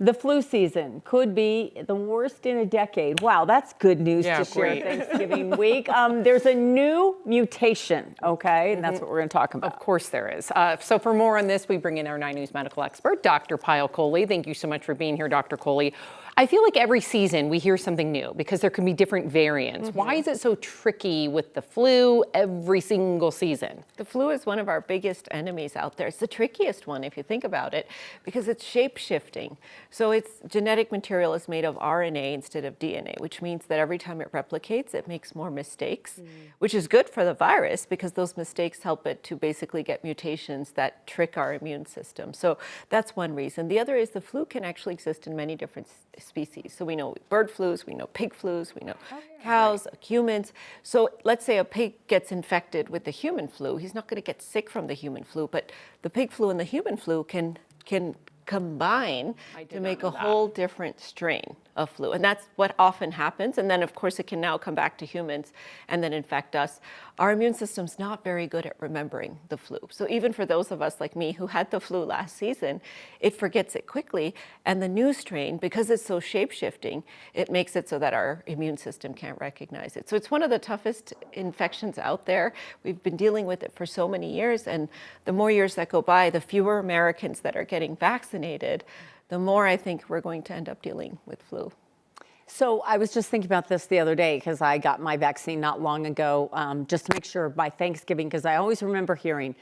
The flu season could be the worst in a decade. Wow, that's good news to share Thanksgiving week. There's a new mutation, okay? And that's what we're going to talk about. Of course there is. So for more on this, we bring in our 9 News medical expert, Dr. Payal Kohli. Thank you so much for being here, Dr. Kohli. I feel like every season we hear something new because there can be different variants. Why is it so tricky with the flu every single season? The flu is one of our biggest enemies out there. It's the trickiest one if you think about it because it's shape-shifting. So its genetic material is made of RNA instead of DNA, which means that every time it replicates, it makes more mistakes, which is good for the virus because those mistakes help it to basically get mutations that trick our immune system. So that's one reason. The other is the flu can actually exist in many different species. So we know bird flus, we know pig flus, we know cows, humans. So let's say a pig gets infected with the human flu. He's not going to get sick from the human flu, but the pig flu and the human flu can combine to make a whole different strain of flu. And that's what often happens. And then, of course, it can now come back to humans and then infect us. Our immune system's not very good at remembering the flu. So even for those of us like me who had the flu last season, it forgets it quickly. And the new strain, because it's so shape-shifting, it makes it so that our immune system can't recognize it. So it's one of the toughest infections out there. We've been dealing with it for so many years. And the more years that go by, the fewer Americans that are getting vaccinated, the more I think we're going to end up dealing with flu. So I was just thinking about this the other day because I got my vaccine not long ago, just to make sure by Thanksgiving, because I always remember hearing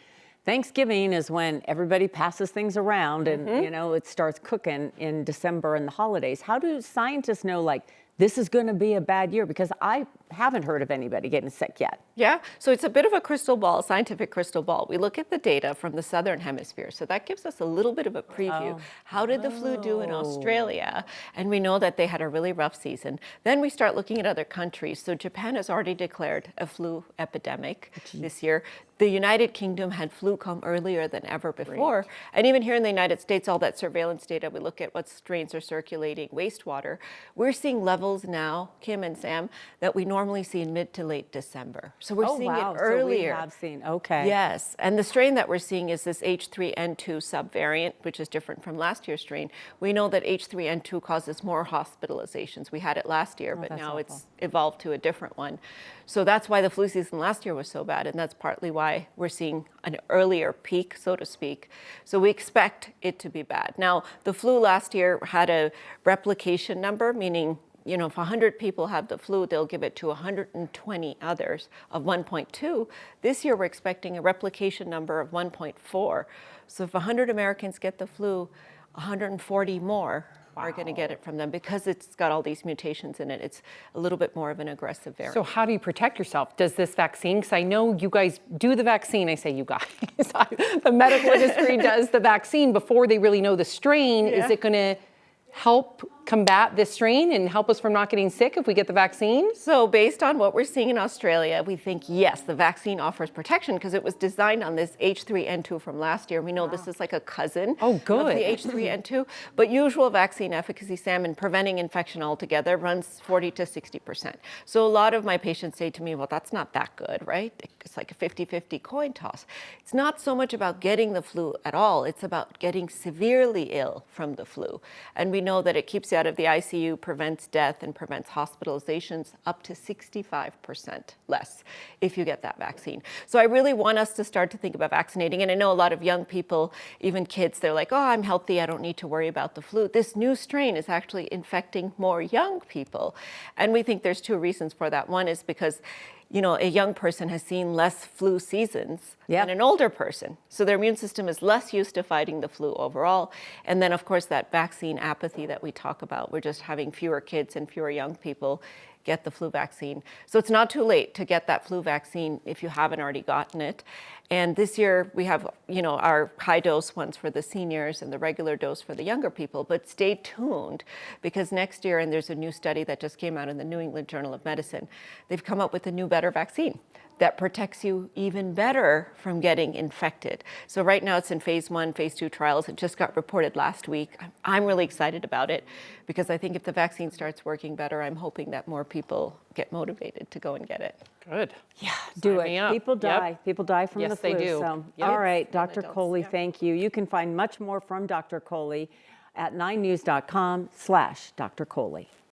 Thanksgiving is when everybody passes things around and, you know, it starts cooking in December and the holidays. How do scientists know, like, this is going to be a bad year? Because I haven't heard of anybody getting sick yet. Yeah, so it's a bit of a crystal ball, scientific crystal ball. We look at the data from the southern hemisphere, so that gives us a little bit of a preview. How did the flu do in Australia? And we know that they had a really rough season. Then we start looking at other countries. So Japan has already declared a flu epidemic this year. The United Kingdom had flu come earlier than ever before. And even here in the United States, all that surveillance data, we look at what strains are circulating, wastewater. We're seeing levels now, Kim and Sam, that we normally see in mid to late December. So we're seeing it earlier. So we have seen, okay. Yes, and the strain that we're seeing is this H3N2 subvariant, which is different from last year's strain. We know that H3N2 causes more hospitalizations. We had it last year, but now it's evolved to a different one. So that's why the flu season last year was so bad, and that's partly why we're seeing an earlier peak, so to speak. So we expect it to be bad. Now, the flu last year had a replication number, meaning, you know, if 100 people have the flu, they'll give it to 120 others of 1.2. This year, we're expecting a replication number of 1.4. So if 100 Americans get the flu, 140 more are going to get it from them because it's got all these mutations in it. It's a little bit more of an aggressive variant. So how do you protect yourself? Does this vaccine, because I know you guys do the vaccine, I say you guys, the medical industry does the vaccine before they really know the strain. Is it going to help combat this strain and help us from not getting sick if we get the vaccine? So based on what we're seeing in Australia, we think, yes, the vaccine offers protection because it was designed on this H3N2 from last year. We know this is like a cousin of the H3N2, but usual vaccine efficacy, Sam, in preventing infection altogether runs 40 to 60%. So a lot of my patients say to me, well, that's not that good, right? It's like a 50-50 coin toss. It's not so much about getting the flu at all. It's about getting severely ill from the flu. And we know that it keeps you out of the ICU, prevents death, and prevents hospitalizations up to 65% less if you get that vaccine. So I really want us to start to think about vaccinating. And I know a lot of young people, even kids, they're like, oh, I'm healthy, I don't need to worry about the flu. This new strain is actually infecting more young people. And we think there's 2 reasons for that. One is because, you know, a young person has seen less flu seasons than an older person. So their immune system is less used to fighting the flu overall. And then, of course, that vaccine apathy that we talk about. We're just having fewer kids and fewer young people get the flu vaccine. So it's not too late to get that flu vaccine if you haven't already gotten it. And this year we have, you know, our high dose ones for the seniors and the regular dose for the younger people, but stay tuned because next year, and there's a new study that just came out in the New England Journal of Medicine, they've come up with a new, better vaccine that protects you even better from getting infected. So right now it's in phase 1, phase 2 trials. It just got reported last week. I'm really excited about it because I think if the vaccine starts working better, I'm hoping that more people get motivated to go and get it. Good. Yeah, do it. People die. People die from the flu. Yes, they do. So, all right, Dr. Kohli, thank you. You can find much more from Dr. Kohli at 9news.com/Dr. Kohli.